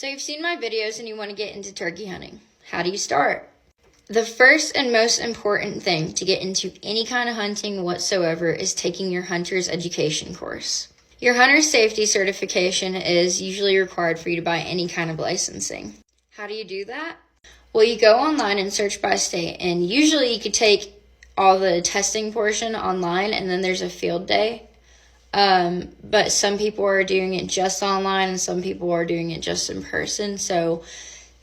So you've seen my videos and you want to get into turkey hunting. How do you start? The first and most important thing to get into any kind of hunting whatsoever is taking your hunter's education course. Your hunter's safety certification is usually required for you to buy any kind of licensing. How do you do that? Well, you go online and search by state, and usually you could take all the testing portion online and then there's a field day. But some people are doing it just online and some people are doing it just in person. So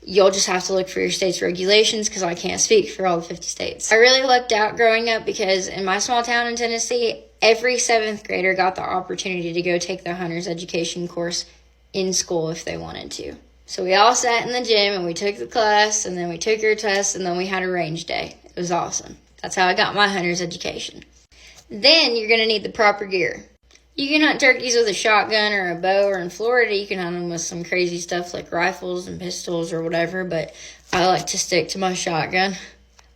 you'll just have to look for your state's regulations because I can't speak for all the 50 states. I really lucked out growing up because in my small town in Tennessee, every 7th grader got the opportunity to go take the hunter's education course in school if they wanted to. So we all sat in the gym and we took the class and then we took your test and then we had a range day. It was awesome. That's how I got my hunter's education. Then you're going to need the proper gear. You can hunt turkeys with a shotgun or a bow, or in Florida, you can hunt them with some crazy stuff like rifles and pistols or whatever, but I like to stick to my shotgun.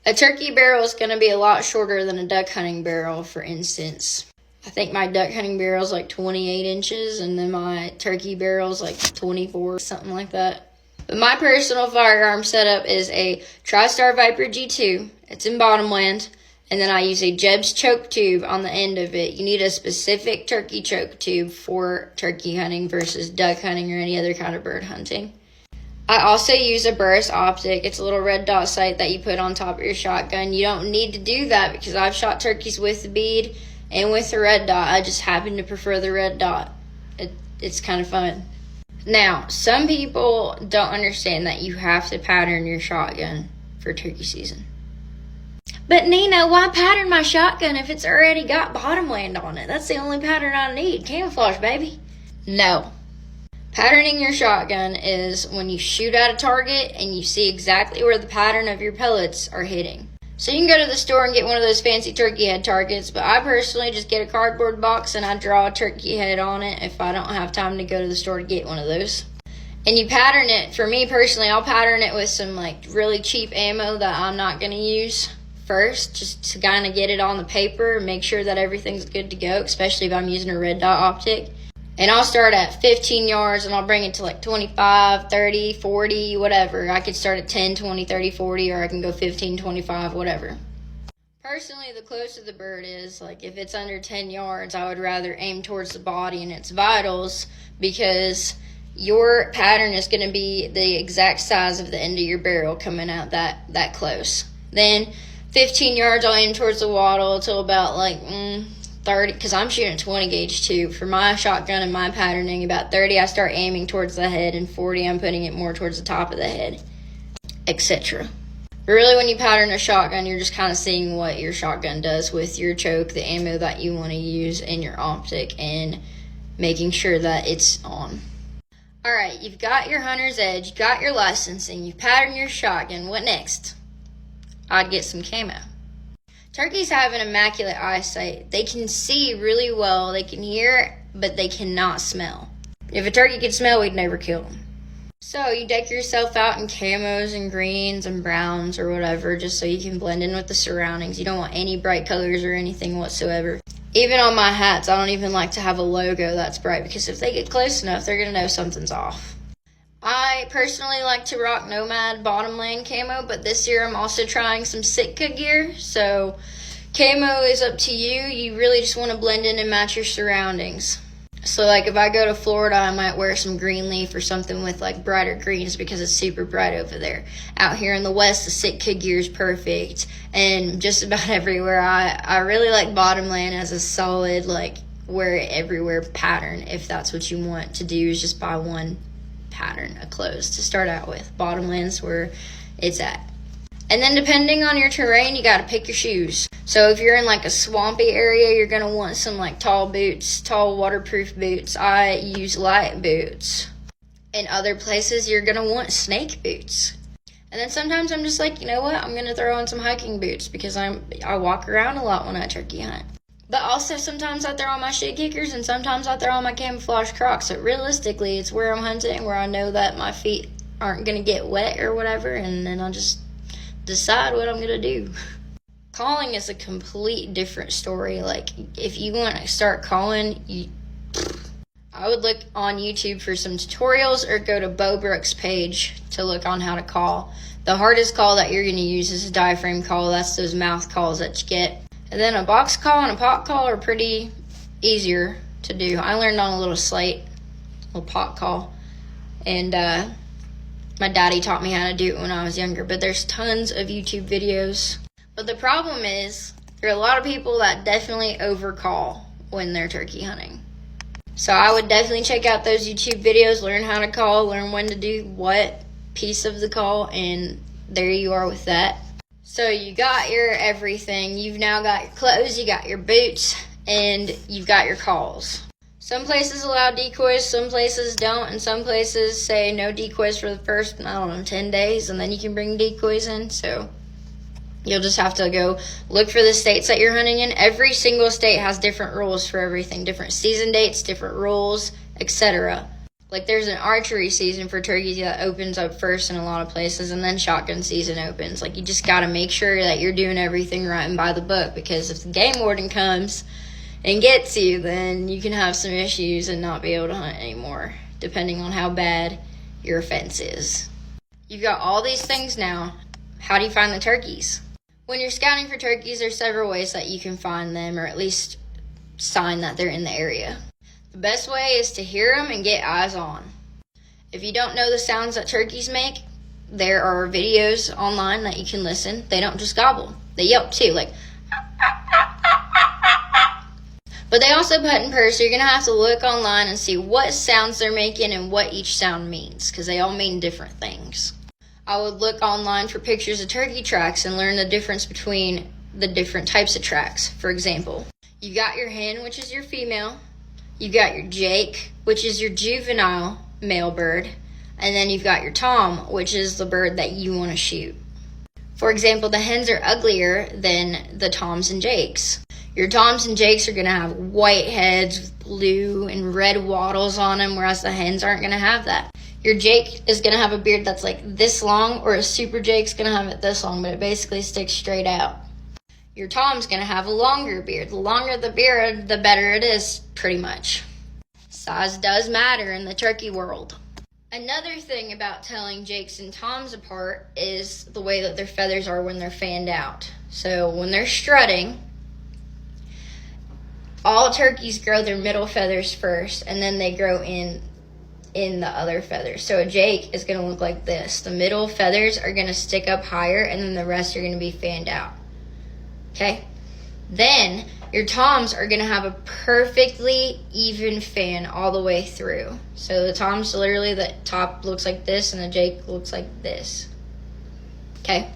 A turkey barrel is going to be a lot shorter than a duck hunting barrel, for instance. I think my duck hunting barrel is like 28 inches, and then my turkey barrel is like 24, something like that. But my personal firearm setup is a TriStar Viper G2. It's in bottomland. And then I use a Jeb's choke tube on the end of it. You need a specific turkey choke tube for turkey hunting versus duck hunting or any other kind of bird hunting. I also use a Burris optic. It's a little red dot sight that you put on top of your shotgun. You don't need to do that because I've shot turkeys with the bead and with the red dot. I just happen to prefer the red dot. It's kind of fun. Now, some people don't understand that you have to pattern your shotgun for turkey season. But Nina, why pattern my shotgun if it's already got bottomland on it? That's the only pattern I need. Camouflage, baby. No. Patterning your shotgun is when you shoot at a target and you see exactly where the pattern of your pellets are hitting. So you can go to the store and get one of those fancy turkey head targets, but I personally just get a cardboard box and I draw a turkey head on it if I don't have time to go to the store to get one of those. And you pattern it. For me personally, I'll pattern it with some like really cheap ammo that I'm not going to use first, just to kind of get it on the paper and make sure that everything's good to go, especially if I'm using a red dot optic. And I'll start at 15 yards and I'll bring it to like 25, 30, 40, whatever. I could start at 10, 20, 30, 40, or I can go 15, 25, whatever. Personally, the closer the bird is, like if it's under 10 yards, I would rather aim towards the body and its vitals because your pattern is going to be the exact size of the end of your barrel coming out that close. Then 15 yards, I'll aim towards the wattle till about like 30, because I'm shooting 20 gauge too. For my shotgun and my patterning, about 30, I start aiming towards the head, and 40, I'm putting it more towards the top of the head, etc. But really, when you pattern a shotgun, you're just kind of seeing what your shotgun does with your choke, the ammo that you want to use, and your optic, and making sure that it's on. All right, you've got your hunter's edge, you got your licensing, you've patterned your shotgun. What next? I'd get some camo. Turkeys have an immaculate eyesight. They can see really well, they can hear, but they cannot smell. If a turkey could smell, we'd never kill them. So you deck yourself out in camos and greens and browns or whatever, just so you can blend in with the surroundings. You don't want any bright colors or anything whatsoever. Even on my hats, I don't even like to have a logo that's bright, because if they get close enough, they're going to know something's off. I personally like to rock Nomad bottomland camo, but this year I'm also trying some Sitka gear. So camo is up to you. You really just want to blend in and match your surroundings. So like if I go to Florida, I might wear some green leaf or something with like brighter greens because it's super bright over there. Out here in the West, the Sitka gear is perfect. And just about everywhere, I really like bottomland as a solid like wear it everywhere pattern. If that's what you want to do, is just buy one pattern of clothes to start out with. Bottomland's where it's at. And then depending on your terrain, you got to pick your shoes. So if you're in like a swampy area, you're going to want some like tall boots, tall waterproof boots. I use light boots. In other places, you're going to want snake boots. And then sometimes I'm just like, you know what? I'm going to throw on some hiking boots because I walk around a lot when I turkey hunt. But also sometimes I throw on my shit kickers and sometimes I throw on my camouflage Crocs. So realistically, it's where I'm hunting, where I know that my feet aren't going to get wet or whatever, and then I'll just decide what I'm going to do. Calling is a complete different story. Like, if you want to start calling, I would look on YouTube for some tutorials or go to Bo Brooks' page to look on how to call. The hardest call that you're going to use is a diaphragm call. That's those mouth calls that you get. And then a box call and a pot call are pretty easier to do. I learned on a little slate, a little pot call. And my daddy taught me how to do it when I was younger. But there's tons of YouTube videos. But the problem is there are a lot of people that definitely overcall when they're turkey hunting. So I would definitely check out those YouTube videos, learn how to call, learn when to do what piece of the call, and there you are with that. So you got your everything. You've now got your clothes, you got your boots, and you've got your calls. Some places allow decoys, some places don't, and some places say no decoys for the first, 10 days, and then you can bring decoys in. So you'll just have to go look for the states that you're hunting in. Every single state has different rules for everything, different season dates, different rules, etc. Like there's an archery season for turkeys that opens up first in a lot of places, and then shotgun season opens. Like you just got to make sure that you're doing everything right and by the book, because if the game warden comes and gets you, then you can have some issues and not be able to hunt anymore, depending on how bad your offense is. You've got all these things now. How do you find the turkeys? When you're scouting for turkeys, there's several ways that you can find them, or at least sign that they're in the area. The best way is to hear them and get eyes on. If you don't know the sounds that turkeys make, there are videos online that you can listen. They don't just gobble. They yelp too, like. But they also putt and purr, so you're going to have to look online and see what sounds they're making and what each sound means, because they all mean different things. I would look online for pictures of turkey tracks and learn the difference between the different types of tracks. For example, you got your hen, which is your female. You got your jake, which is your juvenile male bird. And then you've got your tom, which is the bird that you want to shoot. For example, the hens are uglier than the toms and jakes. Your toms and jakes are going to have white heads with blue and red wattles on them, whereas the hens aren't going to have that. Your jake is going to have a beard that's like this long, or a super jake's going to have it this long, but it basically sticks straight out. Your tom's going to have a longer beard. The longer the beard, the better it is, pretty much. Size does matter in the turkey world. Another thing about telling jakes and toms apart is the way that their feathers are when they're fanned out. So when they're strutting, all turkeys grow their middle feathers first, and then they grow in the other feathers. So a jake is going to look like this. The middle feathers are going to stick up higher, and then the rest are going to be fanned out. Okay? Then your toms are going to have a perfectly even fan all the way through. So the toms, literally the top looks like this, and the jake looks like this. Okay?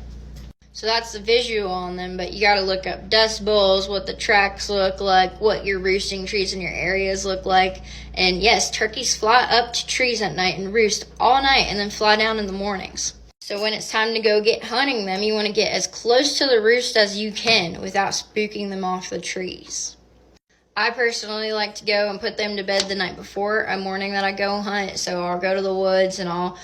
So that's the visual on them, but you got to look up dust bowls, what the tracks look like, what your roosting trees in your areas look like. And yes, turkeys fly up to trees at night and roost all night and then fly down in the mornings. So when it's time to go get hunting them, you want to get as close to the roost as you can without spooking them off the trees. I personally like to go and put them to bed the night before a morning that I go hunt. So I'll go to the woods and I'll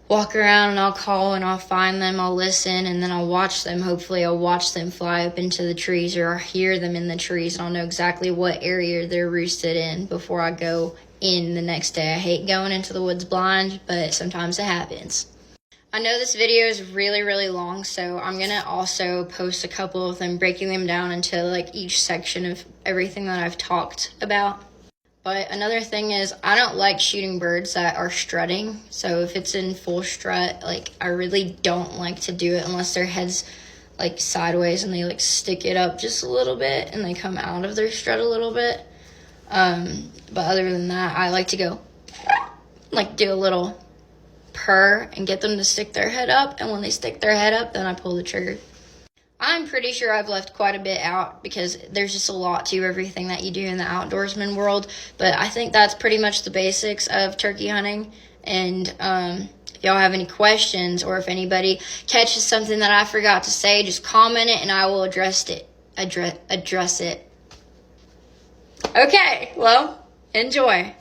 walk around and I'll call and I'll find them, I'll listen, and then I'll watch them. Hopefully I'll watch them fly up into the trees, or I'll hear them in the trees, and I'll know exactly what area they're roosted in before I go in the next day. I hate going into the woods blind, but sometimes it happens. I know this video is really, really long, so I'm going to also post a couple of them, breaking them down into like each section of everything that I've talked about. But another thing is, I don't like shooting birds that are strutting. So if it's in full strut, like, I really don't like to do it unless their head's like sideways and they like stick it up just a little bit and they come out of their strut a little bit. But other than that, I like to go like do a little purr and get them to stick their head up. And when they stick their head up, then I pull the trigger. I'm pretty sure I've left quite a bit out because there's just a lot to everything that you do in the outdoorsman world. But I think that's pretty much the basics of turkey hunting. And if y'all have any questions, or if anybody catches something that I forgot to say, just comment it and I will address it. Okay, well, enjoy.